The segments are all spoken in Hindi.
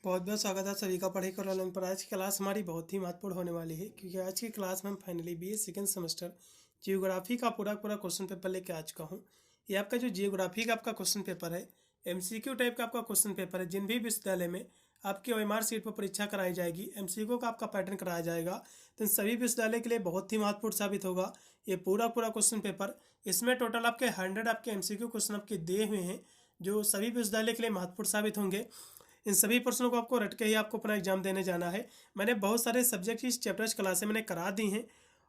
बहुत बहुत स्वागत है सभी का पढ़ाई कर ऑनलाइन पर। आज की क्लास हमारी बहुत ही महत्वपूर्ण होने वाली है क्योंकि आज की क्लास में हम finally BA second semester geography का पूरा पूरा क्वेश्चन पेपर लेके आ चुका हूँ। ये आपका जो जियोग्राफी का आपका क्वेश्चन पेपर है, एमसीक्यू टाइप का आपका क्वेश्चन पेपर है। जिन भी विश्वविद्यालय में आपकी ओएमआर सीट पर परीक्षा कराई जाएगी, एमसीक्यू का आपका पैटर्न कराया जाएगा, तो इन सभी विश्वविद्यालय के लिए बहुत ही महत्वपूर्ण साबित होगा ये पूरा पूरा क्वेश्चन पेपर। इसमें टोटल आपके 100 आपके एमसीक्यू क्वेश्चन आपके दिए हुए हैं जो सभी विश्वविद्यालय के लिए महत्वपूर्ण साबित होंगे। इन सभी प्रश्नों को आपको रट के ही आपको अपना एग्जाम देने जाना है। मैंने बहुत सारे सब्जेक्ट की चैप्टर्स क्लासें मैंने करा दी हैं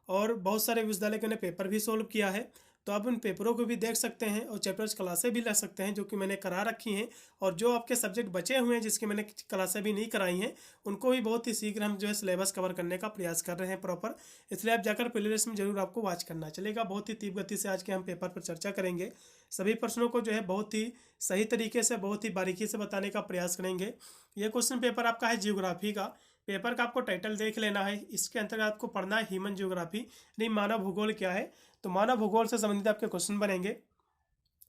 और बहुत सारे विश्वविद्यालय के मैंने पेपर भी सोल्व किया है, तो आप उन पेपरों को भी देख सकते हैं और चैप्टर्स क्लासें भी ले सकते हैं जो कि मैंने करा रखी हैं। और जो आपके सब्जेक्ट बचे हुए हैं जिसकी मैंने क्लासें भी नहीं कराई हैं, उनको भी बहुत ही शीघ्र हम जो है सिलेबस कवर करने का प्रयास कर रहे हैं प्रॉपर। इसलिए आप जाकर प्लेलिस्ट में जरूर आपको वॉच करना चलेगा। बहुत ही तीव्र गति से आज के हम पेपर पर चर्चा करेंगे। सभी प्रश्नों को जो है बहुत ही सही तरीके से बहुत ही बारीकी से बताने का प्रयास करेंगे। यह क्वेश्चन पेपर आपका है जियोग्राफी का। पेपर का आपको टाइटल देख लेना है। इसके अंतर्गत आपको पढ़ना है ह्यूमन जियोग्राफी, यानी मानव भूगोल क्या है। तो मानव भूगोल से संबंधित आपके क्वेश्चन बनेंगे।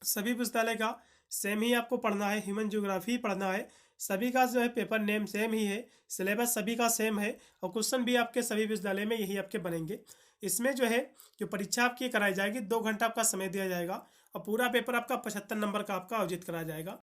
सभी विश्वविद्यालय का सेम ही आपको पढ़ना है, ह्यूमन जियोग्राफी पढ़ना है। सभी का जो है पेपर नेम सेम ही है, सिलेबस सभी का सेम है और क्वेश्चन भी आपके सभी विश्वविद्यालय में यही आपके बनेंगे। इसमें जो है जो परीक्षा आपकी कराई जाएगी 2 घंटा आपका समय दिया जाएगा और पूरा पेपर आपका 75 नंबर का आपका आयोजित कराया जाएगा।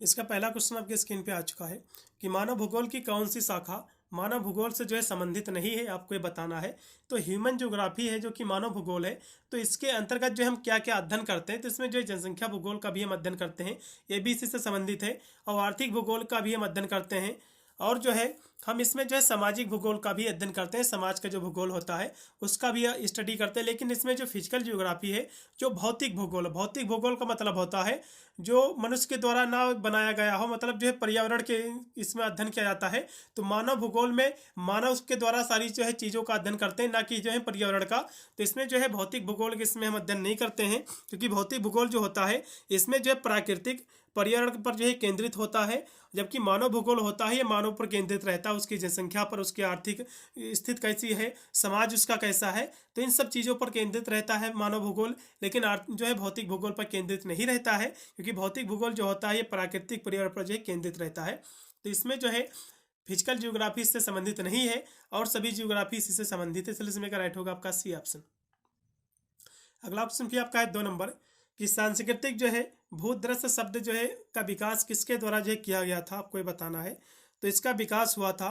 इसका पहला क्वेश्चन आपके स्क्रीन पे आ चुका है कि मानव भूगोल की कौन सी शाखा मानव भूगोल से जो है संबंधित नहीं है, आपको ये बताना है। तो ह्यूमन ज्योग्राफी है जो कि मानव भूगोल है, तो इसके अंतर्गत जो हम क्या क्या अध्ययन करते हैं, तो इसमें जो है जनसंख्या भूगोल का भी हम अध्ययन करते हैं, ये भी इसी से संबंधित है। और आर्थिक भूगोल का भी हम अध्ययन करते हैं और जो है हम इसमें जो है सामाजिक भूगोल का भी अध्ययन करते हैं। समाज का जो भूगोल होता है उसका भी स्टडी करते हैं। लेकिन इसमें जो फिजिकल जियोग्राफी है, जो भौतिक भूगोल, भौतिक भूगोल का मतलब होता है जो मनुष्य के द्वारा ना बनाया गया हो, मतलब जो है पर्यावरण के इसमें अध्ययन किया जाता है। तो मानव भूगोल में मानव के द्वारा सारी जो है चीज़ों का अध्ययन करते हैं, ना कि जो है पर्यावरण का। तो इसमें जो है भौतिक भूगोल के इसमें हम अध्ययन नहीं करते हैं, क्योंकि भौतिक भूगोल जो होता है इसमें जो है प्राकृतिक पर्यावरण पर जो है केंद्रित होता है, जबकि मानव भूगोल होता है ये मानव पर केंद्रित रहता है, उसकी जनसंख्या पर, उसकी आर्थिक स्थिति कैसी है, समाज उसका कैसा है, तो इन सब चीज़ों पर केंद्रित रहता है मानव भूगोल। लेकिन जो है भौतिक भूगोल पर केंद्रित नहीं रहता है, क्योंकि भौतिक भूगोल जो होता है ये प्राकृतिक पर्यावरण पर जो है केंद्रित रहता है। तो इसमें जो है फिजिकल जियोग्राफी इससे संबंधित नहीं है और सभी जियोग्राफी इसी से संबंधित है, इसलिए इसमें का राइट होगा आपका सी ऑप्शन। अगला ऑप्शन भी आपका है 2 नंबर कि सांस्कृतिक जो है भूदृश्य शब्द जो है का विकास किसके द्वारा जो है किया गया था, आपको ये बताना है। तो इसका विकास हुआ था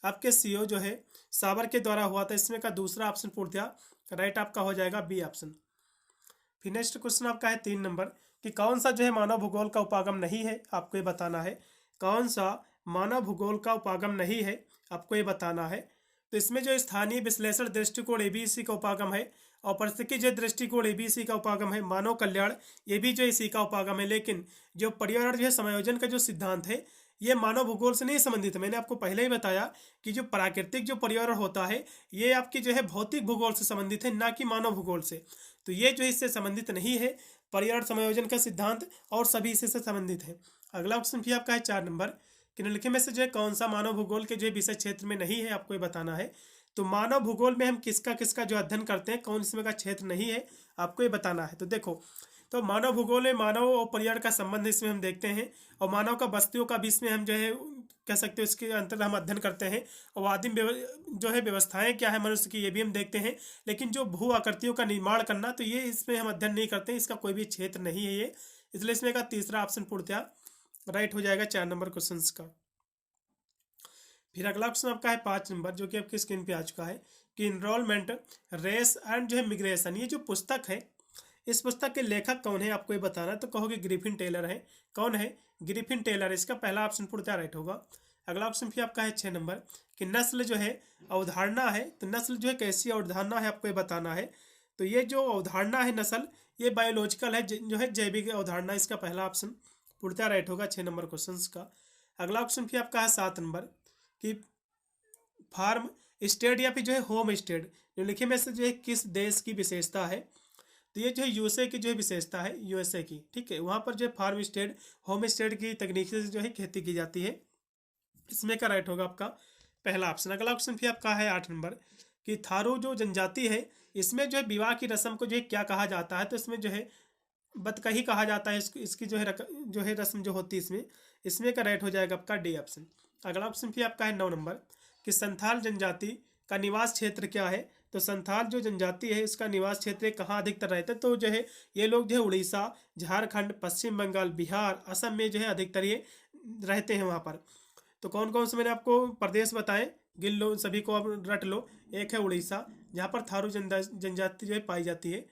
आपके सीओ जो है सावर के द्वारा हुआ था। इसमें का दूसरा ऑप्शन पूर्णतः राइट आपका हो जाएगा बी ऑप्शन। फिर नेक्स्ट क्वेश्चन आपका है 3 नंबर कि कौन सा जो है मानव भूगोल का उपागम नहीं है, आपको ये बताना है। कौन सा मानव भूगोल का उपागम नहीं है, आपको ये बताना है। तो इसमें जो स्थानीय विश्लेषण दृष्टिकोण एबीसी का उपागम है और पारिस्थितिकी जो दृष्टिकोण एबीसी का उपागम है, मानव कल्याण ये भी जो इसी का उपागम है। लेकिन जो पर्यावरण जो है समायोजन का जो सिद्धांत है ये मानव भूगोल से नहीं संबंधित है। मैंने आपको पहले ही बताया कि जो प्राकृतिक जो पर्यावरण होता है ये आपकी जो है भौतिक भूगोल से संबंधित है, ना कि मानव भूगोल से। तो ये जो इससे संबंधित नहीं है, पर्यावरण समायोजन का सिद्धांत और सभी इससे संबंधित है। अगला ऑप्शन भी आपका है 4 नंबर कि निम्नलिखित में से जो है कौन सा मानव भूगोल के जो विषय क्षेत्र में नहीं है, आपको ये बताना है। तो मानव भूगोल में हम किसका किसका जो अध्ययन करते हैं, कौन इसमें का क्षेत्र नहीं है, आपको ये बताना है। तो देखो, तो मानव भूगोल में मानव और पर्यावरण का संबंध इसमें हम देखते हैं और मानव का बस्तियों का भी इसमें हम जो है कह सकते हो इसके अंतर्गत हम अध्ययन करते हैं। और आदिम जो है व्यवस्थाएं क्या है मनुष्य की, ये भी हम देखते हैं। लेकिन जो भू आकृतियों का निर्माण करना, तो ये इसमें हम अध्ययन नहीं करते, इसका कोई भी क्षेत्र नहीं है ये। इसलिए इसमें का तीसरा ऑप्शन पूर्णतः राइट हो जाएगा 4 नंबर क्वेश्चन का। फिर अगला ऑप्शन आपका है 5 नंबर जो कि आपकी स्क्रीन पे आ चुका है कि इनरोलमेंट रेस एंड जो है मिग्रेशन, ये जो पुस्तक है इस पुस्तक के लेखक कौन है, आपको ये बताना है। तो कहोगे ग्रिफिन टेलर है। कौन है? Griffin Taylor. इसका पहला ऑप्शन पूर्णतः राइट होगा। अगला ऑप्शन भी आपका है 6 नंबर कि नस्ल जो है अवधारणा है। तो नस्ल जो है कैसी अवधारणा है, आपको ये बताना है। तो ये जो अवधारणा है नस्ल, ये बायोलॉजिकल है, जो है जैविक अवधारणा। इसका पहला ऑप्शन पूर्णतः राइट होगा 6 नंबर क्वेश्चन का। अगला ऑप्शन भी आपका है 7 नंबर कि फार्म स्टेट या फिर जो है होम स्टेट निम्नलिखित में से जो है किस देश की विशेषता है। तो ये जो है यूएसए की जो है विशेषता है, यूएसए की, ठीक है। वहाँ पर जो है फार्म स्टेट होम स्टेट की तकनीक से जो है खेती की जाती है। इसमें का राइट होगा आपका पहला ऑप्शन। अगला ऑप्शन भी आपका है 8 नंबर कि थारू जो जनजाति है इसमें जो है विवाह की रस्म को जो है क्या कहा जाता है। तो इसमें जो है बतकही कहा जाता है इसकी जो है रस्म जो होती है इसमें। इसमें का राइट हो जाएगा आपका डी ऑप्शन। अगला ऑप्शन भी आपका है 9 नंबर कि संथाल जनजाति का निवास क्षेत्र क्या है। तो संथाल जो जनजाति है इसका निवास क्षेत्र कहाँ अधिकतर रहता है, तो जो है ये लोग जो है उड़ीसा, झारखंड, पश्चिम बंगाल, बिहार, असम में जो है अधिकतर ये रहते हैं वहाँ पर। तो कौन कौन से मैंने आपको प्रदेश बताए, गिन लो, सभी को अब रट लो। एक है उड़ीसा जहाँ पर थारू जनजाति जो है पाई जाती है,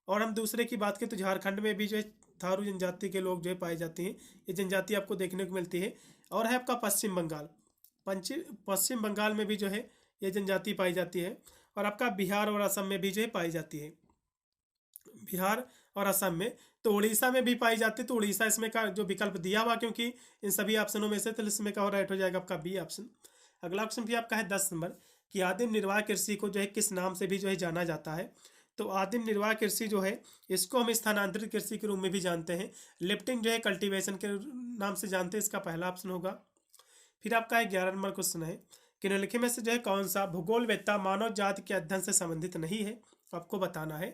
और हम दूसरे की बात करें तो झारखंड में भी जो है थारू जनजाति के लोग जो है पाई जाती हैं, ये जनजाति आपको देखने को मिलती है। और है आपका पश्चिम बंगाल, पश्चिम बंगाल में भी जो है ये जनजाति पाई जाती है। और आपका बिहार और असम में भी जो है पाई जाती है, बिहार और असम में। तो उड़ीसा में भी पाई जाती है, तो उड़ीसा इसमें का जो विकल्प दिया हुआ, क्योंकि इन सभी ऑप्शनों में से, तो इसमें का राइट हो जाएगा आपका बी ऑप्शन। अगला ऑप्शन भी आपका है 10 नंबर कि आदिम निर्वाह कृषि को जो है किस नाम से भी जो है जाना जाता है। तो आदिम निर्वाह कृषि जो है इसको हम स्थानांतरित कृषि के रूप में भी जानते हैं, लिफ्टिंग जो है कल्टीवेशन के नाम से जानते हैं, इसका पहला ऑप्शन होगा। फिर आपका 11 नंबर क्वेश्चन है कि निम्नलिखित में से जो है कौन सा भूगोलवेत्ता मानव जाति के अध्ययन से संबंधित नहीं है, आपको बताना है।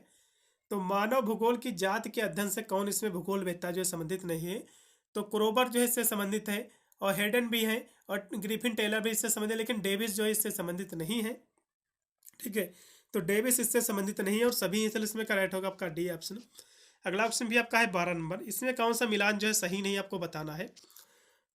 तो मानव भूगोल की जाति के अध्ययन से कौन इसमें भूगोलवेत्ता जो है संबंधित नहीं है, तो क्रोबर जो है इससे संबंधित है, और हेडन भी है, और ग्रिफिन टेलर भी इससे संबंधित है, लेकिन डेविस जो है इससे संबंधित नहीं है। ठीक है, तो डेविस इससे संबंधित नहीं है, और सभी इसमें का राइट होगा आपका डी ऑप्शन। अगला ऑप्शन भी आपका है 12 नंबर, इसमें कौन सा मिलान जो है सही नहीं, आपको बताना है।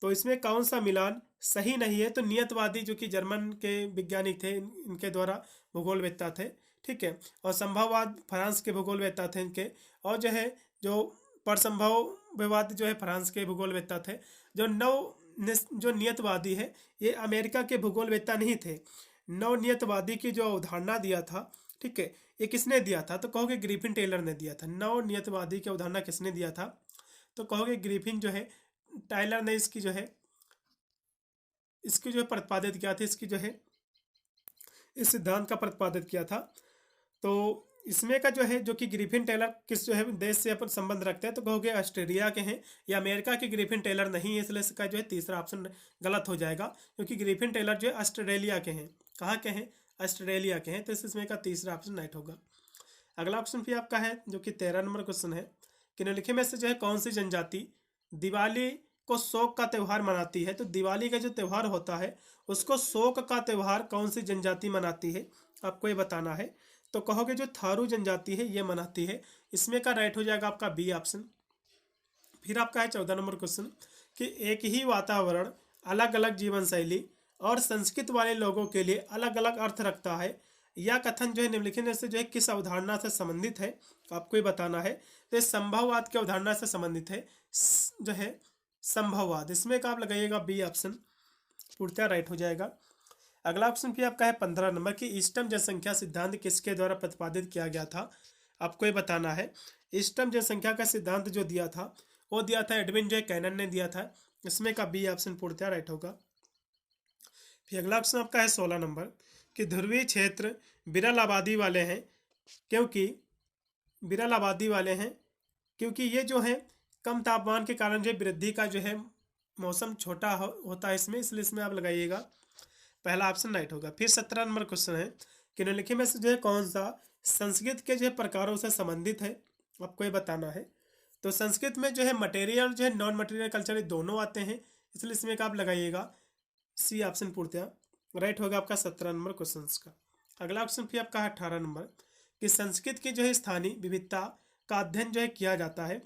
तो इसमें कौन सा मिलान सही नहीं है, तो नियतवादी जो कि जर्मन के वैज्ञानिक थे, इनके द्वारा भूगोलवेत्ता थे। ठीक है, और संभववाद फ्रांस के भूगोलवेत्ता थे इनके, और जो है जो परसंभववाद जो है फ्रांस के भूगोलवेत्ता थे। जो नियतवादी है ये अमेरिका के भूगोलवेत्ता नहीं थे। नवनियतवादी की जो अवधारणा दिया था, ठीक है, ये किसने दिया था, तो कहोगे ग्रिफिन टेलर ने दिया था। नवनियतवादी की अवधारणा किसने दिया था, तो कहोगे ग्रिफिन जो है टाइलर ने इसकी जो है प्रतिपादित किया था, इसकी जो है इस सिद्धांत का प्रतिपादित किया था। तो इसमें का जो है जो कि ग्रिफिन टेलर किस जो है देश से अपन संबंध रखते हैं, तो कहोगे ऑस्ट्रेलिया के हैं, या अमेरिका के ग्रिफिन टेलर नहीं है, इसलिए इसका जो है तीसरा ऑप्शन गलत हो जाएगा, क्योंकि ग्रिफिन टेलर जो है ऑस्ट्रेलिया के हैं। कहाँ के हैं, ऑस्ट्रेलिया के हैं, तो इसमें का तीसरा ऑप्शन राइट होगा। अगला ऑप्शन भी आपका है जो कि 13 नंबर क्वेश्चन है कि निम्नलिखित में से जो है कौन सी जनजाति दिवाली को शोक का त्यौहार मनाती है। तो दिवाली का जो त्यौहार होता है उसको शोक का त्यौहार कौन सी जनजाति मनाती है, आपको ये बताना है। तो कहोगे जो थारू जनजाति है ये मनाती है, इसमें का राइट हो जाएगा आपका बी ऑप्शन। फिर आपका है 14 नंबर क्वेश्चन कि एक ही वातावरण अलग अलग जीवन शैली और संस्कृति वाले लोगों के लिए अलग अलग अर्थ रखता है, यह कथन जो है निम्नलिखित में से जो है किस अवधारणा से संबंधित है, आपको ये बताना है। तो इस संभववाद की अवधारणा से संबंधित है, जो है संभववाद, इसमें का आप लगाइएगा बी ऑप्शन, पूर्णतः राइट हो जाएगा। अगला ऑप्शन भी आपका है 15 नंबर की इष्टतम जनसंख्या सिद्धांत किसके द्वारा प्रतिपादित किया गया था, आपको ये बताना है। इष्टतम जनसंख्या का सिद्धांत जो दिया था वो दिया था एडविन जे कैनन ने दिया था, इसमें का बी ऑप्शन पूर्णतः राइट होगा। फिर अगला ऑप्शन आपका है 16 नंबर कि ध्रुवीय क्षेत्र विरल आबादी वाले हैं, क्योंकि ये जो है कम तापमान के कारण जो वृद्धि का जो है मौसम छोटा होता है इसमें, इसलिए इसमें आप लगाइएगा पहला ऑप्शन राइट होगा। फिर 17 नंबर क्वेश्चन है कि निम्नलिखित में से जो है कौन सा संस्कृत के जो है प्रकारों से संबंधित है, आपको ये बताना है। तो संस्कृत में जो है मटेरियल जो है नॉन मटेरियल कल्चर दोनों आते हैं, इसलिए इसमें का आप लगाइएगा सी ऑप्शन पूर्णतः राइट होगा आपका 17 नंबर क्वेश्चन का। अगला ऑप्शन फिर आपका है 18 नंबर कि संस्कृत की जो है स्थानीय विविधता का अध्ययन जो है किया जाता है।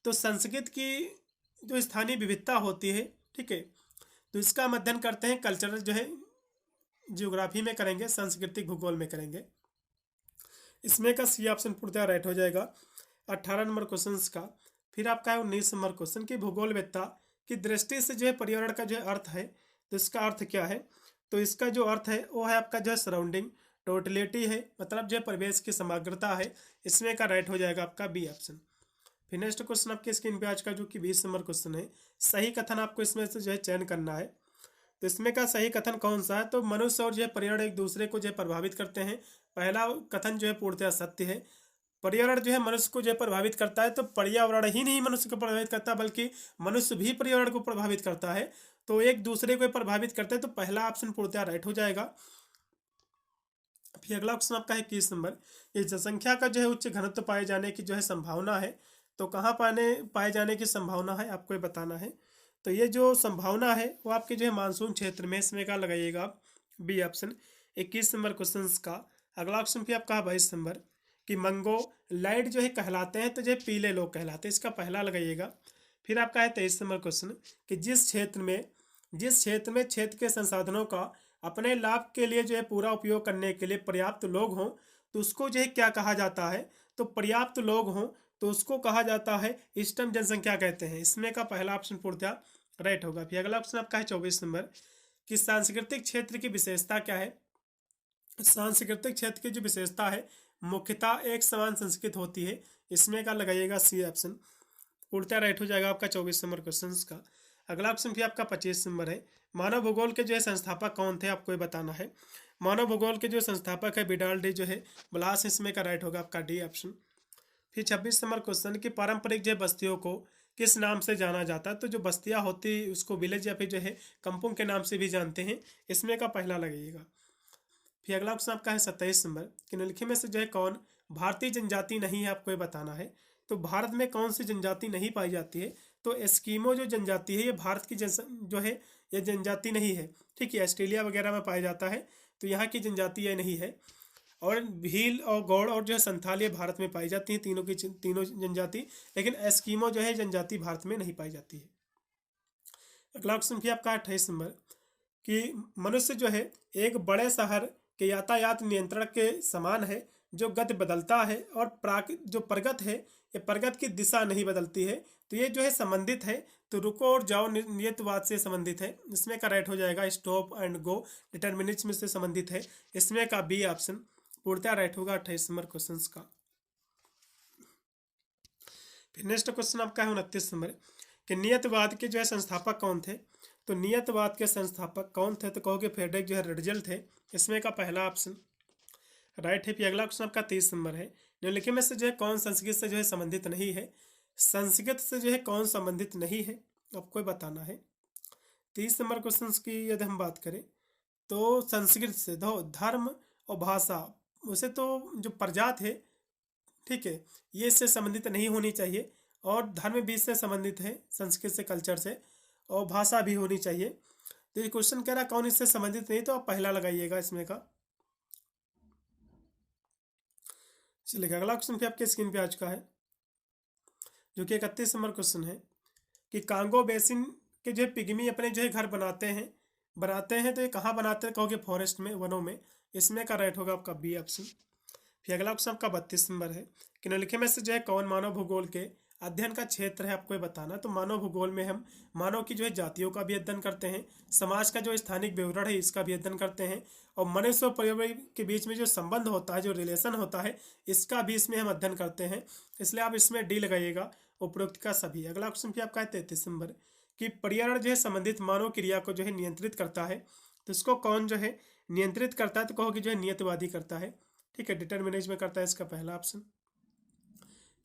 तो संस्कृत की जो स्थानीय विविधता होती है, ठीक है, तो इसका हम अध्ययन करते हैं कल्चरल जो है जियोग्राफी में करेंगे, सांस्कृतिक भूगोल में करेंगे, इसमें का सी ऑप्शन पूर्णतः राइट हो जाएगा 18 नंबर क्वेश्चन का। फिर आपका है 19 नंबर क्वेश्चन की भूगोलवेत्ता की दृष्टि से जो है पर्यावरण का जो है अर्थ है, तो इसका अर्थ क्या है। तो इसका जो अर्थ है वो है आपका जो है सराउंडिंग, टोटलिटी है, मतलब जो है परिवेश की समग्रता है, इसमें का राइट हो जाएगा आपका बी ऑप्शन। फिर नेक्स्ट क्वेश्चन आपके स्क्रीन पे आज का जो कि 20 नंबर क्वेश्चन है, सही कथन आपको इसमें से जो है चयन करना है। तो इसमें का सही कथन कौन सा है, तो मनुष्य और जो है पर्यावरण एक दूसरे को जो है प्रभावित करते हैं। पहला कथन जो है पूर्णतः सत्य है, पर्यावरण जो है मनुष्य को जो है प्रभावित करता है। तो पर्यावरण ही नहीं मनुष्य को प्रभावित करता बल्कि मनुष्य भी पर्यावरण को प्रभावित करता है, तो एक दूसरे को प्रभावित करते हैं, तो पहला ऑप्शन पूर्णतः राइट हो जाएगा। फिर अगला ऑप्शन आपका है 21 नंबर, ये जनसंख्या का जो है उच्च घनत्व पाए जाने की जो है संभावना है, तो कहाँ पाए जाने की संभावना है, आपको ये बताना है। तो ये जो संभावना है वो आपके जो है मानसून क्षेत्र में, इसमें क्या लगाइएगा आप, बी ऑप्शन। 21 नंबर क्वेश्चन का अगला ऑप्शन भी आपका 22 नंबर कि मंगो लाइट जो है कहलाते हैं तो जो है पीले लोग कहलाते हैं, इसका पहला लगाइएगा। फिर आपका है 23 नंबर क्वेश्चन कि जिस क्षेत्र में क्षेत्र के संसाधनों का अपने लाभ के लिए जो है पूरा उपयोग करने के लिए पर्याप्त लोग हों तो उसको जो है क्या कहा जाता है, तो पर्याप्त लोग हों तो उसको कहा जाता है इष्टतम जनसंख्या कहते हैं। इसमें का पहला ऑप्शन पूर्णतः राइट होगा। फिर अगला ऑप्शन आपका है 24 नंबर कि सांस्कृतिक क्षेत्र की विशेषता क्या है। सांस्कृतिक क्षेत्र की जो विशेषता है मुख्यतः एक समान संस्कृति होती है, इसमें का लगाइएगा सी ऑप्शन, पूर्णतः राइट हो जाएगा आपका 24 नंबर क्वेश्चन का। अगला ऑप्शन भी आपका 25 नंबर है, मानव भूगोल के जो है संस्थापक कौन थे, आपको ये बताना है। मानव भूगोल के जो संस्थापक है विडाल डी जो है ब्लास, इसमें का राइट होगा आपका डी ऑप्शन। फिर 26 नंबर क्वेश्चन कि पारंपरिक जो बस्तियों को किस नाम से जाना जाता है, तो जो बस्तियां होती उसको विलेज या फिर जो है कंपुंग के नाम से भी जानते हैं, इसमें का पहला लगेगा। फिर अगला ऑप्शन आपका है 27 नंबर कि निम्नलिखित में से जो है कौन भारतीय जनजाति नहीं है, आपको ये बताना है। तो भारत में कौन सी जनजाति नहीं पाई जाती है, तो एस्कीमो जो जनजाति है ये भारत की जो है ये जनजाति नहीं है, ठीक है, ऑस्ट्रेलिया वगैरह में पाया जाता है, तो यहाँ की जनजाति ये नहीं है। और भील और गौड़ और जो है संथाल ये भारत में पाई जाती हैं, तीनों जनजाति, लेकिन एस्कीमो जो है जनजाति भारत में नहीं पाई जाती है। अगला ऑप्शन भी आपका 28 नंबर कि मनुष्य जो है एक बड़े शहर के यातायात नियंत्रण के समान है, जो गति बदलता है और जो प्रगत है ये प्रगत की दिशा नहीं बदलती है, तो ये जो है संबंधित है, तो रुको और जाओ नियतवाद से संबंधित है, इसमें का राइट हो जाएगा स्टॉप एंड गो डिटर्मिनिज्म से संबंधित है, इसमें का बी ऑप्शन पूर्णतः राइट होगा 28 नंबर क्वेश्चन का। फिर नेक्स्ट क्वेश्चन आपका है 29 नंबर कि नियतवाद के जो है संस्थापक कौन थे, तो नियतवाद के संस्थापक कौन थे, तो कहोगे फ्रेडरिक जो है रटजल थे, इसमें का पहला ऑप्शन राइट है। फिर अगला क्वेश्चन आपका 30 नंबर है, निम्नलिखित में से जो है कौन संस्कृत से जो है संबंधित नहीं है, संस्कृत से जो है कौन संबंधित नहीं है, आपको बताना है। 30 नंबर क्वेश्चन की यदि हम बात करें तो संस्कृत से धर्म और भाषा उसे तो जो प्रजात है, ठीक है, ये इससे संबंधित नहीं होनी चाहिए, और धर्म भी इससे संबंधित है संस्कृत से, कल्चर से, और भाषा भी होनी चाहिए। तो ये क्वेश्चन कह रहा है कौन इससे संबंधित नहीं, तो आप पहला लगाइएगा इसमें का। चलिए अगला क्वेश्चन भी आपके स्क्रीन पे आ चुका है, जो कि 31 नंबर क्वेश्चन है कि कांगो बेसिन के जो है पिग्मी अपने जो है घर बनाते हैं तो ये कहाँ बनाते हैं, कहोगे फॉरेस्ट में, वनों में, इसमें का राइट होगा आपका बी ऑप्शन। फिर अगला ऑप्शन आपका 32 नंबर है कि निम्नलिखित में से जो है कौन मानव भूगोल के अध्ययन का क्षेत्र है, आपको ये बताना। तो मानव भूगोल में हम मानव की जो है जातियों का भी अध्ययन करते हैं, समाज का जो स्थानिक विवरण है इसका भी अध्ययन करते हैं, और मनुष्य और पर्यावरण के बीच में जो संबंध होता है, जो रिलेशन होता है, इसका भी इसमें हम अध्ययन करते हैं, इसलिए आप इसमें डी लगाइएगा उपरोक्त का सभी। अगला ऑप्शन भी आपका है 33 नंबर कि पर्यावरण जो है संबंधित मानव क्रिया को जो है नियंत्रित करता है, तो इसको कौन जो है नियंत्रित करता है, तो कहोगे जो है नियतवादी करता है, ठीक है, डिटर्मिनिज्म में करता है, इसका पहला ऑप्शन।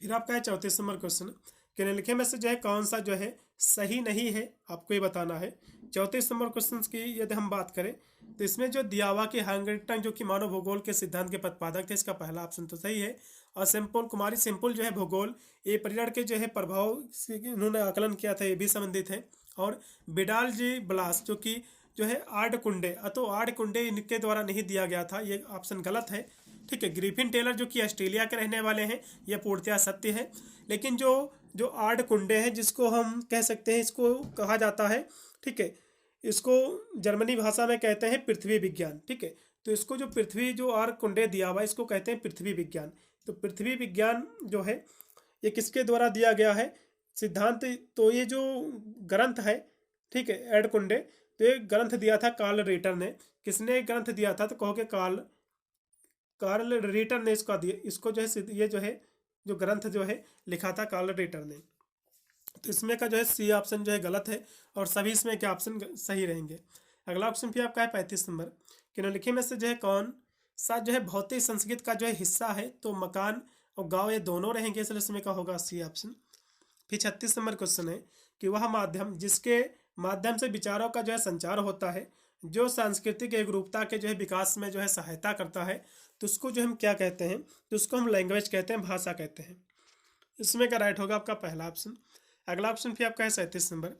फिर आपका है 34 नंबर क्वेश्चन कि निम्नलिखित में से जो है कौन सा जो है सही नहीं है, आपको ये बताना है। 34 नंबर क्वेश्चन की यदि हम बात करें तो इसमें जो दियावा के हैंगटन जो कि मानव भूगोल के सिद्धांत के प्रतिपादक थे, इसका पहला ऑप्शन तो सही है। और कुमारी सिंपल जो है भूगोल ये पर्यावरण के जो है प्रभाव से इन्होंने आकलन किया था, ये भी संबंधित है। और बिडाल जी ब्लास जो कि जो है आर्ड कुंडे, तो आर्ड कुंडे इनके द्वारा नहीं दिया गया था, ये ऑप्शन गलत है, ठीक है। ग्रिफिन टेलर जो कि ऑस्ट्रेलिया के रहने वाले हैं, यह पूर्णतः सत्य है। लेकिन जो आर्ड कुंडे हैं, जिसको हम कह सकते हैं, इसको कहा जाता है, ठीक है, इसको जर्मनी भाषा में कहते हैं पृथ्वी विज्ञान, ठीक है। तो इसको जो पृथ्वी जो आर्ड कुंडे दिया हुआ इसको कहते हैं पृथ्वी विज्ञान। तो पृथ्वी विज्ञान जो है ये किसके द्वारा दिया गया है सिद्धांत, तो ये जो ग्रंथ है, ठीक है, एड कुंडे, तो ये ग्रंथ दिया था कार्ल रीटर ने। किसने ग्रंथ दिया था, तो कहोगे कार्ल रीटर ने इसको जो है ये जो है जो ग्रंथ जो है लिखा था कार्ल रीटर ने। तो इसमें का जो है सी ऑप्शन जो है गलत है, और सभी इसमें के ऑप्शन सही रहेंगे। अगला ऑप्शन भी आपका है 35 नंबर कि निम्नलिखित में से जो है कौन सा जो है भौतिक संस्कृत का जो है हिस्सा है, तो मकान और गांव ये दोनों रहेंगे, इसलिए इसमें का होगा सी ऑप्शन। फिर 36 नंबर क्वेश्चन है कि वह माध्यम जिसके माध्यम से विचारों का जो है संचार होता है, जो सांस्कृतिक एकरूपता के जो है विकास में जो है सहायता करता है, तो उसको जो हम क्या कहते हैं, तो उसको हम लैंग्वेज कहते हैं, भाषा कहते हैं। इसमें का राइट होगा आपका पहला ऑप्शन। अगला ऑप्शन फिर आपका है 37 नंबर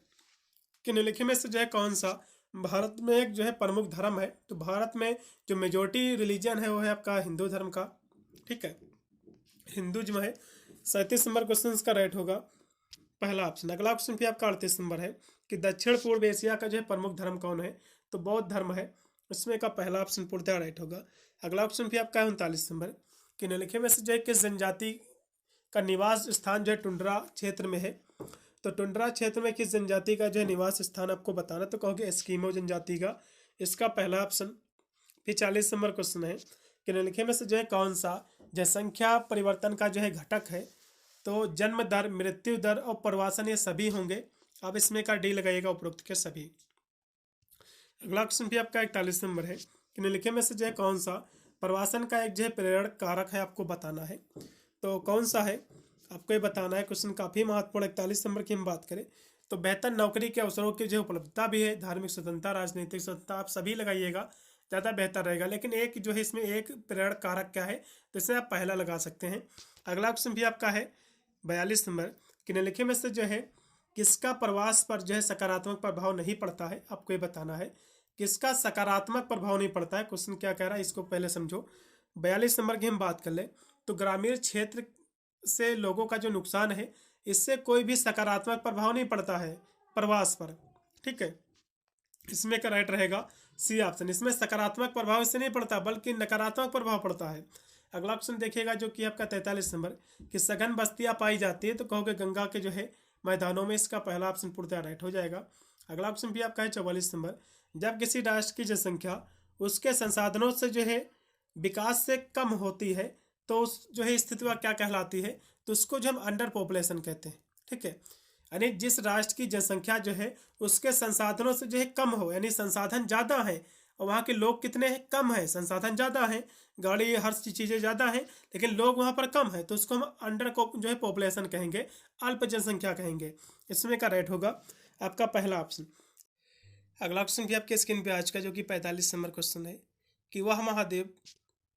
कि निम्नलिखित में से जो है कौन सा भारत में एक जो है प्रमुख धर्म है। तो भारत में जो मेजोरिटी रिलीजन है वो है आपका हिंदू धर्म का। ठीक है, हिंदुज्म है। 37 नंबर क्वेश्चन का राइट होगा पहला ऑप्शन। अगला ऑप्शन भी आपका 38 नंबर है कि दक्षिण पूर्व एशिया का जो है प्रमुख धर्म कौन है। तो बौद्ध धर्म है। इसमें का पहला ऑप्शन पूर्णतः राइट होगा। अगला ऑप्शन भी आपका है 39 नंबर कि निम्नलिखित में से जो है किस जनजाति का निवास स्थान जो है टुंड्रा क्षेत्र में है। तो टुंड्रा क्षेत्र में किस जनजाति का जो है निवास स्थान आपको बताना। तो कहोगे एस्किमो जनजाति का। इसका पहला ऑप्शन। फिर 40 नंबर क्वेश्चन है कि निम्नलिखित में से जो है कौन सा जनसंख्या परिवर्तन का जो है घटक है। तो जन्म दर, मृत्यु दर और प्रवासन ये सभी होंगे। अब इसमें का डी लगाइएगा उपरोक्त के सभी। अगला क्वेश्चन भी आपका 41 नंबर है कि निम्नलिखित में से जो है कौन सा प्रवासन का एक जो है प्रेरक कारक है आपको बताना है। तो कौन सा है आपको ये बताना है। क्वेश्चन काफ़ी महत्वपूर्ण। 41 नंबर की हम बात करें तो बेहतर नौकरी के अवसरों की जो उपलब्धता भी है, धार्मिक स्वतंत्रता, राजनीतिक स्वतंत्रता, आप सभी लगाइएगा ज़्यादा बेहतर रहेगा। लेकिन एक जो है इसमें एक प्रेरक कारक क्या है, तो इसे आप पहला लगा सकते हैं। अगला क्वेश्चन भी आपका है 42 नंबर कि निम्नलिखित में से जो है किसका प्रवास पर जो है सकारात्मक प्रभाव नहीं पड़ता है। आपको ये बताना है किसका सकारात्मक प्रभाव नहीं पड़ता है। क्वेश्चन क्या कह रहा है इसको पहले समझो। 42 नंबर की हम बात कर ले तो ग्रामीण क्षेत्र से लोगों का जो नुकसान है इससे कोई भी सकारात्मक प्रभाव नहीं पड़ता है प्रवास पर। ठीक है, इसमें का राइट रहेगा सी ऑप्शन। इसमें सकारात्मक प्रभाव इससे नहीं पड़ता बल्कि नकारात्मक प्रभाव पड़ता है। अगला ऑप्शन देखिएगा जो कि आपका 43 नंबर कि सघन बस्तियां पाई जाती है। तो कहोगे गंगा के जो है मैदानों में। इसका पहला ऑप्शन पूर्णतः राइट हो जाएगा। अगला ऑप्शन भी आपका है 44 नंबर जब किसी राष्ट्र की जनसंख्या उसके संसाधनों से जो है विकास से कम होती है तो उस जो है स्थिति वह क्या कहलाती है। तो उसको जो हम अंडर पॉपुलेशन कहते हैं। ठीक है, यानी जिस राष्ट्र की जनसंख्या जो है उसके संसाधनों से जो है कम हो, यानी संसाधन ज़्यादा है और वहाँ के लोग कितने हैं, कम है। संसाधन ज़्यादा है, गाड़ी हर चीज़ें ज़्यादा हैं लेकिन लोग वहाँ पर कम है, तो उसको हम अंडर को जो है पॉपुलेशन कहेंगे, अल्प जनसंख्या कहेंगे। इसमें का राइट होगा आपका पहला ऑप्शन। अगला क्वेश्चन भी आपके स्क्रीन पे आज का जो कि 45 नंबर क्वेश्चन है कि वह महाद्वीप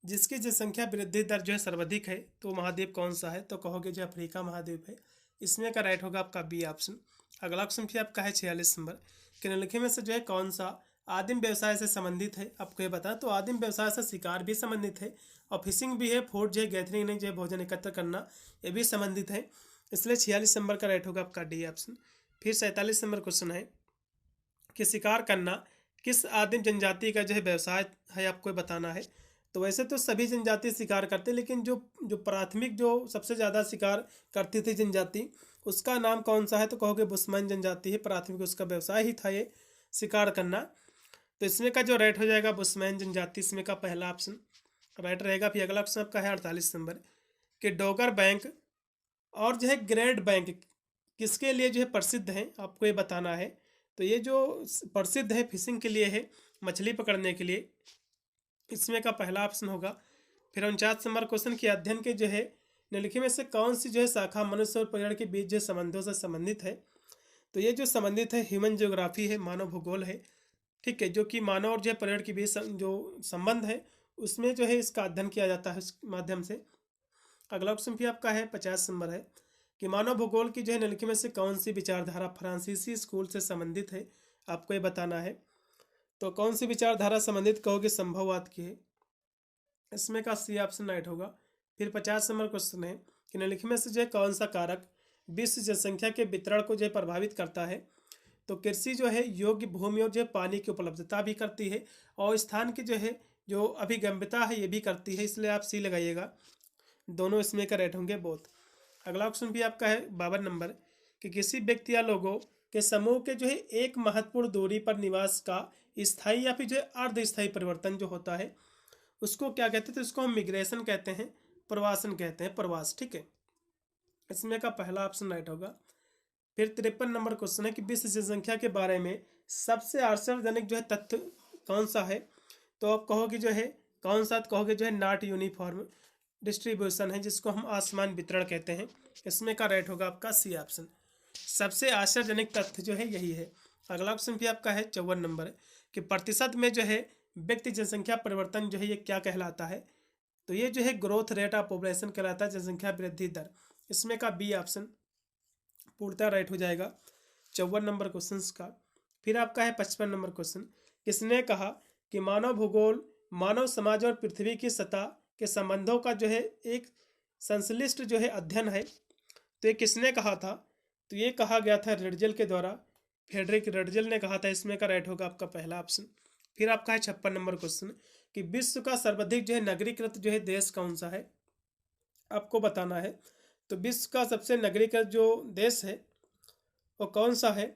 जिसकी जनसंख्या वृद्धि दर जो है सर्वाधिक है तो महाद्वीप कौन सा है। तो कहोगे जो अफ्रीका महाद्वीप है। इसमें का राइट होगा आपका बी ऑप्शन। अगला क्वेश्चन भी आपका है 46 नंबर कि निम्नलिखित में से जो है कौन सा आदिम व्यवसाय से संबंधित है। आपको ये बताया तो आदिम व्यवसाय से शिकार भी संबंधित है और फिशिंग भी है, फूड जो है गैदरिंग नहीं जो है भोजन एकत्र करना ये भी संबंधित है। इसलिए 46 नंबर का राइट होगा आपका डी ऑप्शन। फिर 47 नंबर क्वेश्चन है कि शिकार करना किस आदिम जनजाति का जो है व्यवसाय है, आपको बताना है। तो वैसे तो सभी जनजाति शिकार करते लेकिन जो जो प्राथमिक जो सबसे ज़्यादा शिकार करती थी जनजाति उसका नाम कौन सा है। तो कहोगे बुशमैन जनजाति है, प्राथमिक उसका व्यवसाय ही था ये शिकार करना। तो इसमें का जो राइट हो जाएगा बुशमैन जनजाति। इसमें का पहला ऑप्शन राइट रहेगा। फिर अगला ऑप्शन आपका है 48 नंबर कि डोगर बैंक और जो है ग्रेट बैंक किसके लिए जो है प्रसिद्ध हैं, आपको ये बताना है। तो ये जो प्रसिद्ध है फिशिंग के लिए है, मछली पकड़ने के लिए। इसमें का पहला ऑप्शन होगा। फिर 49 नंबर क्वेश्चन की अध्ययन के जो है निम्नलिखित में से कौन सी जो है शाखा मनुष्य और पर्यावरण के बीच जो संबंधों से संबंधित है। तो ये जो संबंधित है ह्यूमन ज्योग्राफी है, मानव भूगोल है। ठीक है, जो कि मानव और जो है पर्यावरण के बीच जो संबंध है उसमें जो है इसका अध्ययन किया जाता है उस माध्यम से। अगला ऑप्शन भी आपका है 50 नंबर है कि मानव भूगोल की जो है निम्नलिखित में से कौन सी विचारधारा फ्रांसीसी स्कूल से संबंधित है, आपको ये बताना है। तो कौन सी विचारधारा संबंधित कहोगे संभववाद की है। इसमें का सी ऑप्शन राइट होगा। फिर 50 नंबर क्वेश्चन है कि निम्नलिखित में से जो है कौन सा कारक विश्व जनसंख्या के वितरण को जो है प्रभावित करता है। तो कृषि जो है योग्य भूमि और जो है पानी की उपलब्धता भी करती है और स्थान की जो है जो अभिगम्यता है ये भी करती है। इसलिए आप सी लगाइएगा, दोनों इसमें का राइट होंगे बोथ। अगला ऑप्शन भी आपका है 52 नंबर कि किसी व्यक्ति या लोगों के समूह के जो है एक महत्वपूर्ण दूरी पर निवास का स्थायी या फिर जो है अर्धस्थायी परिवर्तन जो होता है उसको क्या कहते हैं। तो इसको हम मिग्रेशन कहते हैं, प्रवासन कहते हैं, प्रवास। ठीक है, इसमें का पहला ऑप्शन राइट होगा। फिर 53 नंबर क्वेश्चन है कि विश्व जनसंख्या के बारे में सबसे आश्चर्यजनक जो है तथ्य कौन सा है। तो आप कहोगे जो है कौन सा, कहोगे जो है नॉट यूनिफॉर्म डिस्ट्रीब्यूशन है जिसको हम आसमान वितरण कहते हैं। इसमें का राइट होगा आपका सी ऑप्शन। सबसे आश्चर्यजनक तथ्य जो है यही है। अगला ऑप्शन भी आपका है 54 नंबर कि प्रतिशत में जो है व्यक्ति जनसंख्या परिवर्तन जो है ये क्या कहलाता है। तो ये जो है ग्रोथ रेट ऑफ पॉपुलेशन कहलाता है, जनसंख्या वृद्धि दर। इसमें का बी ऑप्शन पूर्णतः राइट हो जाएगा 54 नंबर क्वेश्चन का। फिर आपका है 55 नंबर क्वेश्चन, किसने कहा कि मानव भूगोल मानव समाज और पृथ्वी की सतह के संबंधों का जो है एक संश्लिष्ट जो है अध्ययन है। तो ये किसने कहा था? तो ये कहा गया था रडजल के द्वारा, फ्रेडरिक रडजल ने कहा था। इसमें का राइट होगा आपका पहला ऑप्शन। फिर आपका है 56 नंबर क्वेश्चन कि विश्व का सर्वाधिक जो है नगरीकृत जो है देश कौन सा है, आपको बताना है। तो विश्व का सबसे नगरीकृत जो देश है वो कौन सा है?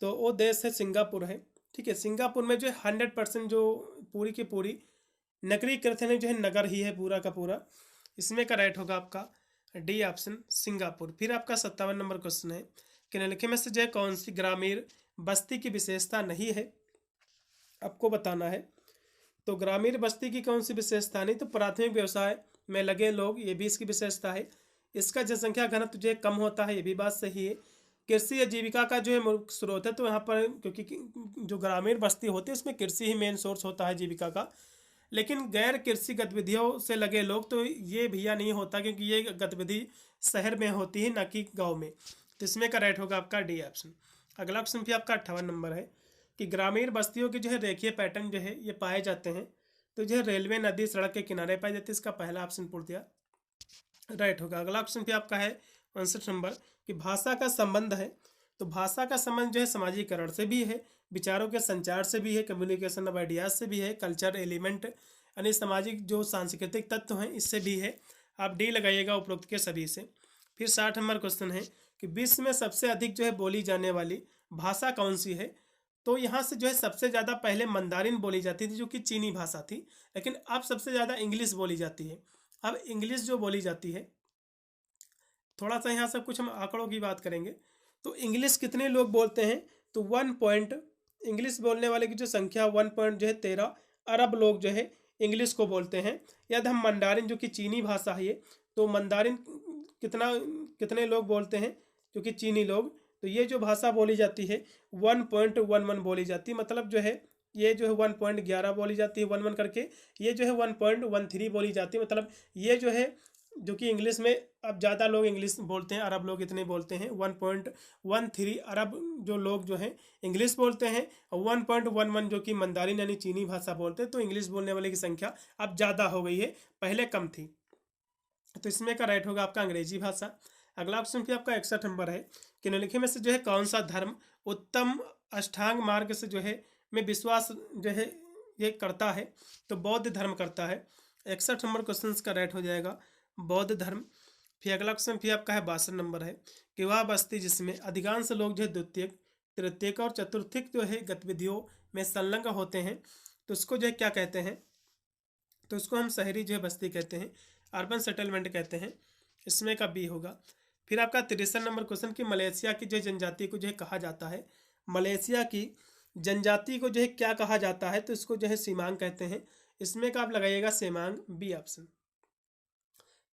तो वो देश है सिंगापुर है। ठीक है, सिंगापुर में जो है 100% जो पूरी की पूरी नगरीकृत है जो है नगर ही है पूरा का पूरा। इसमें का राइट होगा आपका डी ऑप्शन सिंगापुर। फिर आपका 57 नंबर क्वेश्चन है कि निम्नलिखित में से जो है कौन सी ग्रामीण बस्ती की विशेषता नहीं है, आपको बताना है। तो ग्रामीण बस्ती की कौन सी विशेषता नहीं? तो प्राथमिक व्यवसाय में लगे लोग, ये भी इसकी विशेषता है। इसका जनसंख्या घनत्व जो है कम होता है, ये भी बात सही है। कृषि या जीविका का जो है मुख्य स्रोत है, तो यहाँ पर क्योंकि जो ग्रामीण बस्ती होती है उसमें कृषि ही मेन सोर्स होता है जीविका का। लेकिन गैर कृषि गतिविधियों से लगे लोग तो ये भैया नहीं होता, क्योंकि ये गतिविधि शहर में होती है ना कि गाँव में। तो इसमें का राइट होगा आपका डी ऑप्शन। अगला ऑप्शन भी आपका 58 नंबर है कि ग्रामीण बस्तियों के जो है रेखीय पैटर्न जो है ये पाए जाते हैं। तो जो है रेलवे, नदी, सड़क के किनारे पाए जाते हैं। इसका पहला ऑप्शन पूर्णतया राइट होगा। अगला ऑप्शन भी आपका है 59 नंबर कि भाषा का संबंध है। तो भाषा का संबंध जो है सामाजिकरण से भी है, विचारों के संचार से भी है, कम्युनिकेशन ऑफ आइडियाज से भी है, कल्चर एलिमेंट यानी सामाजिक जो सांस्कृतिक तत्व हैं इससे भी है। आप डी लगाइएगा उपरोक्त के सभी से। फिर 60 नंबर क्वेश्चन है कि विश्व में सबसे अधिक जो है बोली जाने वाली भाषा कौन सी है? तो यहाँ से जो है सबसे ज़्यादा पहले मंदारिन बोली जाती थी जो कि चीनी भाषा थी, लेकिन अब सबसे ज़्यादा इंग्लिश बोली जाती है। अब इंग्लिश जो बोली जाती है, थोड़ा सा यहाँ से कुछ हम आंकड़ों की बात करेंगे। तो इंग्लिश कितने लोग बोलते हैं? तो 1 इंग्लिश बोलने वाले की जो संख्या 1.13 अरब लोग जो है इंग्लिश को बोलते हैं। यदि हम मंडारिन जो कि चीनी भाषा है ये, तो मंडारिन कितने लोग बोलते हैं जो कि चीनी लोग? तो ये जो भाषा बोली जाती है 1.11 बोली जाती है, मतलब जो है ये जो है 1.11 बोली जाती है 11 करके, ये जो है 1.13 बोली जाती है। मतलब ये जो है जो कि इंग्लिश में अब ज़्यादा लोग इंग्लिश बोलते हैं, अरब लोग इतने बोलते हैं 1.13 अरब जो लोग जो हैं इंग्लिश बोलते हैं, और 1.11 जो कि मंदारिन यानी चीनी भाषा बोलते हैं। तो इंग्लिश बोलने वाले की संख्या अब ज़्यादा हो गई है, पहले कम थी। तो इसमें का राइट होगा आपका अंग्रेजी भाषा। अगला ऑप्शन भी आपका 61 नंबर है कि निम्नलिखित में से जो है कौन सा धर्म उत्तम अष्टांग मार्ग से जो है में विश्वास जो है ये करता है? तो बौद्ध धर्म करता है। 61 नंबर क्वेश्चन का राइट हो जाएगा बौद्ध धर्म। फिर अगला क्वेश्चन फिर आपका है 62 नंबर है कि वह बस्ती जिसमें अधिकांश लोग जो है द्वितीयक, तृतीयक और चतुर्थिक जो है गतिविधियों में संलग्न होते हैं, तो उसको जो है क्या कहते हैं? तो उसको हम शहरी जो है बस्ती कहते हैं, अर्बन सेटलमेंट कहते हैं। इसमें का बी होगा। फिर आपका 63 नंबर क्वेश्चन कि मलेशिया की जो जनजाति को जो है कहा जाता है, मलेशिया की जनजाति को जो है क्या कहा जाता है? तो इसको जो है सीमांग कहते हैं। इसमें का आप लगाइएगा सेमांग, बी ऑप्शन।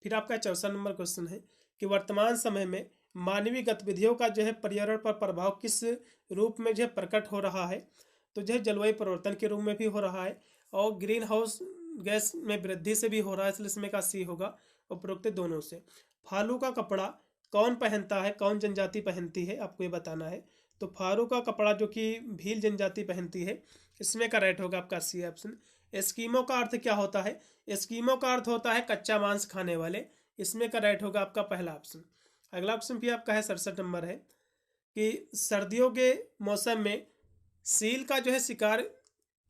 फिर आपका 64 नंबर क्वेश्चन है कि वर्तमान समय में मानवीय गतिविधियों का जो है पर्यावरण पर प्रभाव किस रूप में जो है प्रकट हो रहा है? तो जो है जलवायु परिवर्तन के रूप में भी हो रहा है और ग्रीन हाउस गैस में वृद्धि से भी हो रहा है, इसलिए इसमें का सी होगा उपरोक्त दोनों से। फालू का कपड़ा कौन पहनता है, कौन जनजाति पहनती है, आपको ये बताना है। तो फारू का कपड़ा जो कि भील जनजाति पहनती है, इसमें का राइट होगा आपका सी ऑप्शन। एस्कीमो का अर्थ क्या होता है? एस्कीमो का अर्थ होता है कच्चा मांस खाने वाले। इसमें का राइट होगा आपका पहला ऑप्शन। अगला ऑप्शन भी आपका है 67 नंबर है कि सर्दियों के मौसम में सील का जो है शिकार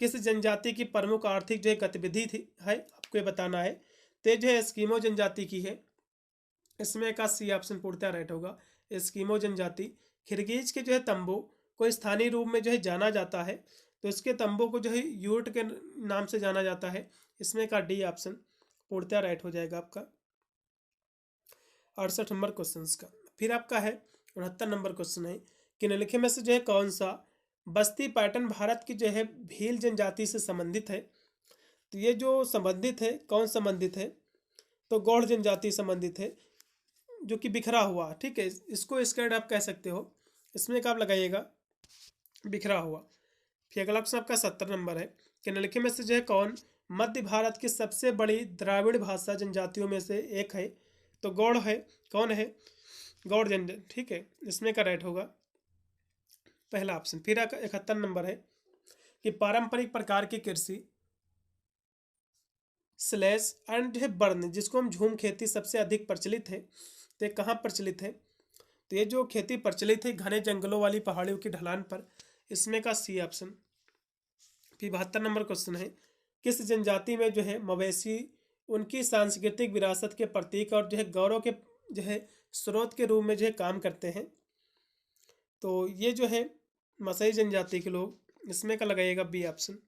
किस जनजाति की प्रमुख आर्थिक जो है गतिविधि थी है, आपको ये बताना है। तो जो है एस्कीमो जनजाति की है। इसमें का सी ऑप्शन पूर्णतः राइट होगा। एस्कीमो जनजाति खिरगीज के जो है तंबू को स्थानीय रूप में जो है जाना जाता है, तो इसके तंबू को जो है यूट के नाम से जाना जाता है। इसमें का डी ऑप्शन पूर्णतः राइट हो जाएगा आपका 68 नंबर क्वेश्चन का। फिर आपका है 69 नंबर क्वेश्चन है कि निम्नलिखित में से जो है कौन सा बस्ती पैटर्न भारत की जो है भील जनजाति से संबंधित है? तो ये जो संबंधित है, कौन संबंधित है? तो गौड़ जनजाति संबंधित है जो कि बिखरा हुआ, ठीक है, इसको स्क्वाड आप कह सकते हो। इसमें का आप लगाइएगा बिखरा हुआ। फिर अगला क्वेश्चन आपका 70 नंबर है कि निम्नलिखित में से जो है कौन मध्य भारत की सबसे बड़ी द्राविड़ भाषा जनजातियों में से एक है? तो गौड़ है। कौन है? गौड़ जनजाति, ठीक है, इसमें का राइट होगा पहला ऑप्शन। फिर 71 नंबर है कि पारंपरिक प्रकार की कृषि स्लैश एंड जो है बर्न, जिसको हम झूम खेती सबसे अधिक प्रचलित है, तो ये कहाँ प्रचलित है? तो ये जो खेती प्रचलित है घने जंगलों वाली पहाड़ियों की ढलान पर, इसमें का सी ऑप्शन। फिर 72 नंबर क्वेश्चन है, किस जनजाति में जो है मवेशी उनकी सांस्कृतिक विरासत के प्रतीक और जो है गौरव के जो है स्रोत के रूप में जो है काम करते हैं? तो ये जो है मसई जनजाति के लोग, इसमें का लगाइएगा बी ऑप्शन।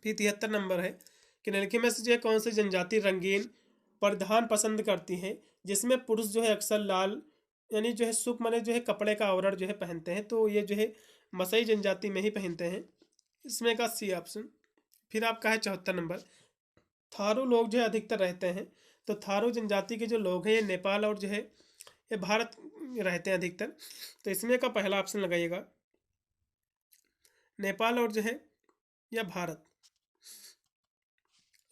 फिर 73 नंबर है कि निम्नलिखित में से जो है कौन सी जनजाति रंगीन परिधान पसंद करती हैं, जिसमें पुरुष जो है अक्सर लाल यानी जो है सुख माने जो है कपड़े का आवरण जो है पहनते हैं? तो ये जो है मसई जनजाति में ही पहनते हैं, इसमें का सी ऑप्शन। फिर आपका है 74 नंबर, थारू लोग जो है अधिकतर रहते हैं, तो थारू जनजाति के जो लोग हैं ये नेपाल और जो है ये भारत रहते हैं अधिकतर, तो इसमें का पहला ऑप्शन लगाइएगा, नेपाल और जो है या भारत,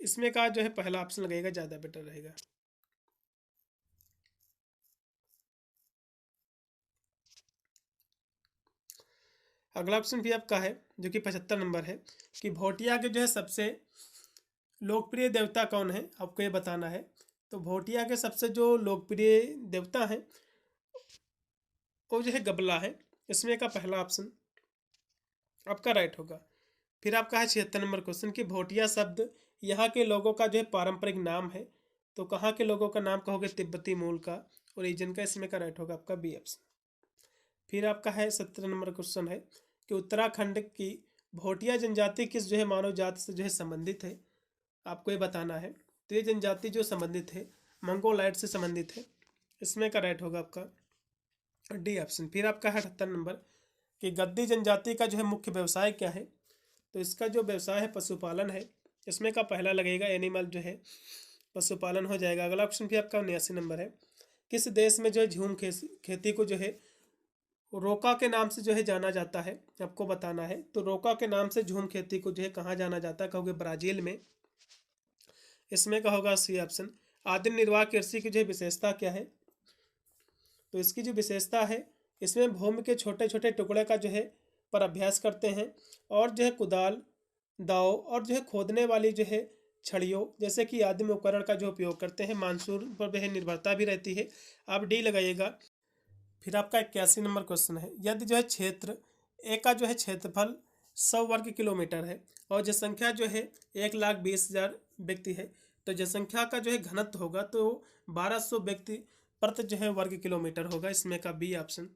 इसमें का जो है पहला ऑप्शन लगेगा, ज़्यादा बेटर रहेगा। अगला ऑप्शन भी आपका है जो कि 75 नंबर है कि भोटिया के जो है सबसे लोकप्रिय देवता कौन है, आपको ये बताना है। तो भोटिया के सबसे जो लोकप्रिय देवता है वो जो है गबला है, इसमें का पहला ऑप्शन आपका राइट होगा। फिर आपका है 76 नंबर क्वेश्चन कि भोटिया शब्द यहाँ के लोगों का जो है पारंपरिक नाम है, तो कहाँ के लोगों का नाम कहोगे? तिब्बती मूल का ओरिजिन का, इसमें का राइट होगा आपका बी ऑप्शन। फिर आपका है 17 नंबर क्वेश्चन है कि उत्तराखंड की भोटिया जनजाति किस जो है मानव जाति से जो है संबंधित है, आपको ये बताना है। तो ये जनजाति जो संबंधित है मंगोलाइट से संबंधित है, इसमें का राइट होगा आपका डी ऑप्शन। फिर आपका है 78 नंबर कि गद्दी जनजाति का जो है मुख्य व्यवसाय क्या है, तो इसका जो व्यवसाय है पशुपालन है, इसमें का पहला लगेगा एनिमल जो है पशुपालन हो जाएगा। अगला ऑप्शन भी आपका 79 नंबर है, किस देश में जो है झूम खेती को जो है रोका के नाम से जो है जाना जाता है, आपको बताना है। तो रोका के नाम से झूम खेती को जो है कहाँ जाना जाता है, कहोगे ब्राज़ील में, इसमें का होगा सी ऑप्शन। आदिम निर्वाह कृषि की जो है विशेषता क्या है, तो इसकी जो विशेषता है इसमें भूमि के छोटे छोटे टुकड़े का जो है पर अभ्यास करते हैं, और जो है कुदाल, दाव और जो है खोदने वाली जो है छड़ियों जैसे कि आदिम उपकरण का जो उपयोग करते हैं। मानसून पर वह निर्भरता भी रहती है, आप डी लगाइएगा। फिर आपका 81 नंबर क्वेश्चन है, यदि जो है क्षेत्र ए का जो है क्षेत्रफल 100 वर्ग किलोमीटर है और जनसंख्या जो है 1,20,000 व्यक्ति है, तो जनसंख्या का जो है घनत्व होगा तो 1200 व्यक्ति प्रति जो है वर्ग किलोमीटर होगा, इसमें का बी ऑप्शन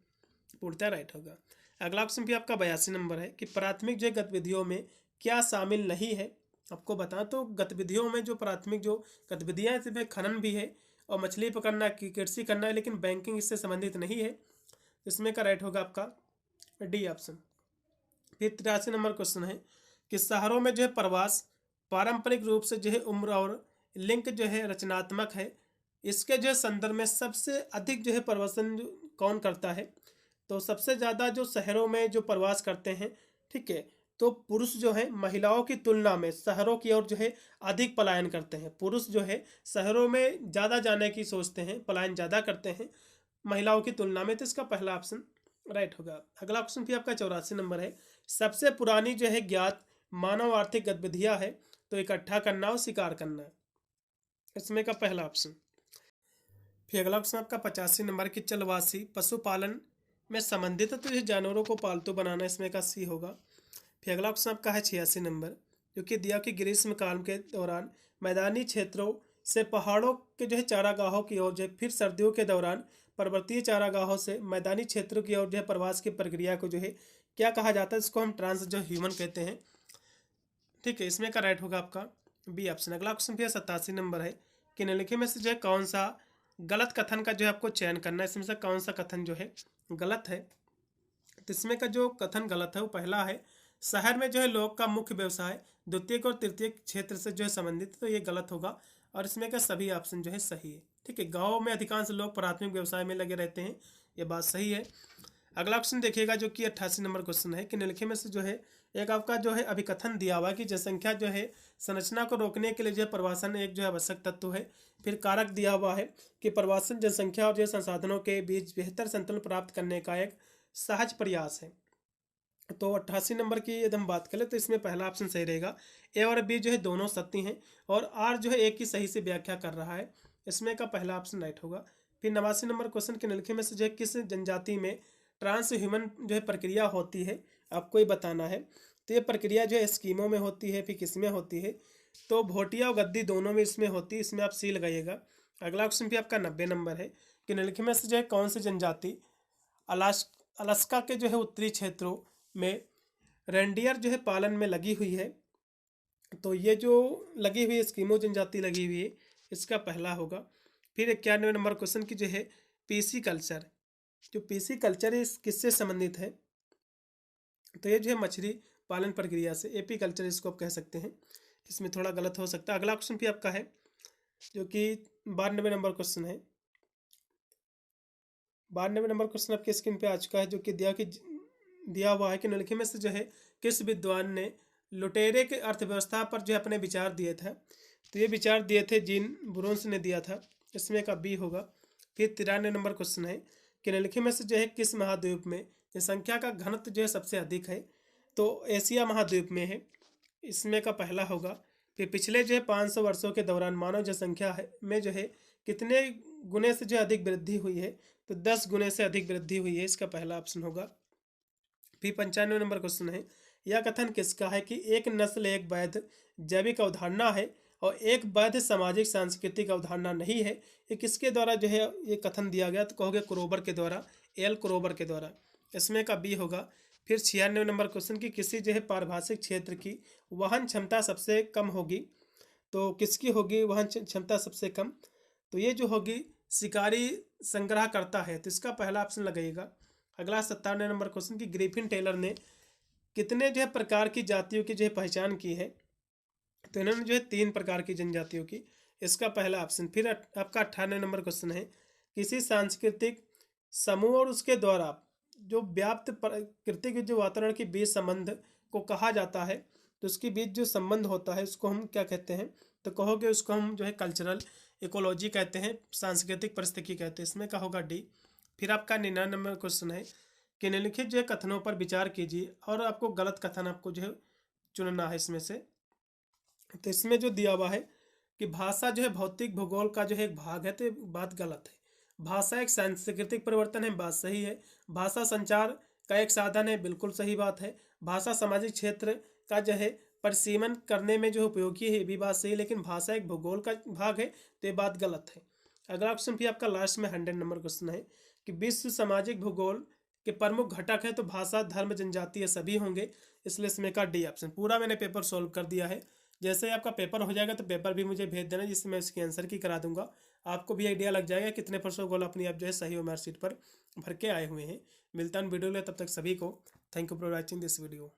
पूर्णतः राइट होगा। अगला ऑप्शन भी आपका 82 नंबर है कि प्राथमिक जो है गतिविधियों में क्या शामिल नहीं है, आपको बताएं। तो गतिविधियों में जो प्राथमिक जो गतिविधियाँ हैं इसमें खनन भी है और मछली पकड़ना की कृषि करना है, लेकिन बैंकिंग इससे संबंधित नहीं है, इसमें का राइट होगा आपका डी ऑप्शन। फिर 83 नंबर क्वेश्चन है कि शहरों में जो है प्रवास पारंपरिक रूप से जो है उम्र और लिंक जो है रचनात्मक है, इसके जो है संदर्भ में सबसे अधिक जो है प्रवासन कौन करता है, तो सबसे ज़्यादा जो शहरों में जो प्रवास करते हैं, ठीक है, तो पुरुष जो है महिलाओं की तुलना में शहरों की ओर जो है अधिक पलायन करते हैं। पुरुष जो है शहरों में ज़्यादा जाने की सोचते हैं, पलायन ज़्यादा करते हैं महिलाओं की तुलना में, तो इसका पहला ऑप्शन राइट होगा। अगला ऑप्शन भी आपका 84 नंबर है, सबसे पुरानी जो है ज्ञात मानव आर्थिक गतिविधियाँ है, तो इकट्ठा करना और शिकार करना, इसमें का पहला ऑप्शन। फिर अगला ऑप्शन आपका 85 नंबर की चलवासी पशुपालन में संबंधित है, तो ये जानवरों को पालतू बनाना, इसमें का सी होगा। फिर अगला ऑप्शन आपका है 86 नंबर, जो कि दिया कि ग्रीष्म काल के दौरान मैदानी क्षेत्रों से पहाड़ों के जो है चारागाहों की ओर जो है, फिर सर्दियों के दौरान पर्वतीय चारागाहों से मैदानी क्षेत्रों की ओर जो है प्रवास की प्रक्रिया को जो है क्या कहा जाता है, इसको हम ट्रांस जो ह्यूमन कहते हैं, ठीक है, इसमें का राइट होगा आपका बी ऑप्शन। अगला ऑप्शन भी 87 नंबर है कि निम्नलिखित में से जो है कौन सा गलत कथन का जो है आपको चयन करना है, इसमें से कौन सा कथन जो है गलत है। तो इसमें का जो कथन गलत है वो पहला है, शहर में जो है लोग का मुख्य व्यवसाय द्वितीयक और तृतीयक क्षेत्र से जो है संबंधित, तो ये गलत होगा, और इसमें का सभी ऑप्शन जो है सही है, ठीक है। गाँव में अधिकांश लोग प्राथमिक व्यवसाय में लगे रहते हैं, ये बात सही है। अगला ऑप्शन देखिएगा जो कि 88 नंबर क्वेश्चन है कि निम्नलिखित में से जो है एक आपका जो है अभिकथन दिया हुआ है कि जनसंख्या जो है संरचना को रोकने के लिए जो है प्रवासन एक जो है आवश्यक तत्व है। फिर कारक दिया हुआ है कि प्रवासन जनसंख्या और जो संसाधनों के बीच बेहतर संतुलन प्राप्त करने का एक सहज प्रयास है। तो 88 नंबर की यदि हम बात करें तो इसमें पहला ऑप्शन सही रहेगा। ए और बी जो है दोनों सत्य हैं और आर जो है ए की सही से व्याख्या कर रहा है, इसमें का पहला ऑप्शन राइट होगा। फिर 89 नंबर क्वेश्चन के निम्नलिखित में से जो है किस जनजाति में ट्रांस ह्यूमन जो है प्रक्रिया होती है, आपको ये बताना है। तो ये प्रक्रिया जो है एस्किमो में होती है, फिर किस में होती है, तो भोटिया और गद्दी दोनों में इसमें होती है, इसमें आप सी लगाइएगा। अगला क्वेश्चन भी आपका 90 नंबर है कि निम्नलिखित में से जो है कौन सी जनजाति अलास्का के जो है उत्तरी क्षेत्रों में रेंडियर जो है पालन में लगी हुई है। तो ये जो लगी हुई है एस्किमो जनजाति लगी हुई है, इसका पहला होगा। फिर 91 नंबर क्वेश्चन की जो है पीसी कल्चर, जो पीसी कल्चर है इस किससे संबंधित है, तो ये जो है मछली पालन प्रक्रिया से, एपी कल्चर इसको आप कह सकते हैं। इसमें थोड़ा गलत हो सकता है। अगला क्वेश्चन भी आपका है जो कि 92 नंबर क्वेश्चन है। 92 नंबर क्वेश्चन आपके स्क्रीन पे आ चुका है, जो कि दिया हुआ है कि निम्नलिखित में से जो है किस विद्वान ने लुटेरे के अर्थव्यवस्था पर जो है अपने विचार दिए थे। तो ये विचार दिए थे जीन ब्रोन्स ने दिया था, इसमें का बी होगा। फिर 93 नंबर क्वेश्चन है कि निम्नलिखित में से जो है किस महाद्वीप में जनसंख्या का घनत्व जो है सबसे अधिक है, तो एशिया महाद्वीप में है, इसमें का पहला होगा। फिर पिछले जो है 500 वर्षों के दौरान मानव जनसंख्या में जो है कितने गुने से जो है अधिक वृद्धि हुई है, तो 10 गुने से अधिक वृद्धि हुई है, इसका पहला ऑप्शन होगा। फिर 95 नंबर क्वेश्चन है, यह कथन किसका है कि एक नस्ल एक वैध जैविक अवधारणा है और एक वैध सामाजिक सांस्कृतिक अवधारणा नहीं है, ये किसके द्वारा जो है ये कथन दिया गया, तो कहोगे क्रोबर के द्वारा, एल क्रोबर के द्वारा, इसमें का बी होगा। फिर 96 नंबर क्वेश्चन की किसी जो है पारिभाषिक क्षेत्र की वहन क्षमता सबसे कम होगी, तो किसकी होगी वहन क्षमता सबसे कम, तो ये जो होगी शिकारी संग्रह करता है, तो इसका पहला ऑप्शन लगेगा। अगला 97 नंबर क्वेश्चन की ग्रिफिन टेलर ने कितने जो है प्रकार की जातियों की जो है पहचान की है, तो इन्होंने जो है 3 प्रकार की जनजातियों की, इसका पहला ऑप्शन। फिर आपका 98 नंबर क्वेश्चन है किसी सांस्कृतिक समूह और उसके द्वारा जो व्याप्त प्रकृति के जो वातावरण के बीच संबंध को कहा जाता है, तो उसके बीच जो संबंध होता है उसको हम क्या कहते हैं, तो कहोगे उसको हम जो है कल्चरल इकोलॉजी कहते हैं, सांस्कृतिक परिस्थिति कहते हैं, इसमें का होगा डी। फिर आपका 99 नंबर क्वेश्चन है कि निम्नलिखित जो है कथनों पर विचार कीजिए और आपको गलत कथन आपको जो है चुनना है इसमें से। तो इसमें जो दिया हुआ है कि भाषा जो है भौतिक भूगोल का जो है एक भाग है, तो ये बात गलत है। भाषा एक सांस्कृतिक परिवर्तन है, बात सही है। भाषा संचार का एक साधन है, बिल्कुल सही बात है। भाषा सामाजिक क्षेत्र का जो है परिसीमन करने में जो उपयोगी है, ये भी बात सही है, लेकिन भाषा एक भूगोल का भाग है, तो ये बात गलत है। अगला क्वेश्चन भी आपका लास्ट में 100 नंबर क्वेश्चन है कि विश्व सामाजिक भूगोल के प्रमुख घटक है, तो भाषा धर्म जनजाति ये सभी होंगे, इसलिए इसमें का डी ऑप्शन। पूरा मैंने पेपर सॉल्व कर दिया है, जैसे ही आपका पेपर हो जाएगा तो पेपर भी मुझे भेज देना, जिससे मैं इसकी आंसर की करा दूंगा, आपको भी आइडिया लग जाएगा कितने % गोल अपनी आप जो है सही हो मार्कशीट पर भर के आए हुए हैं। मिलता हूं वीडियो में, तब तक सभी को thank you for watching this video.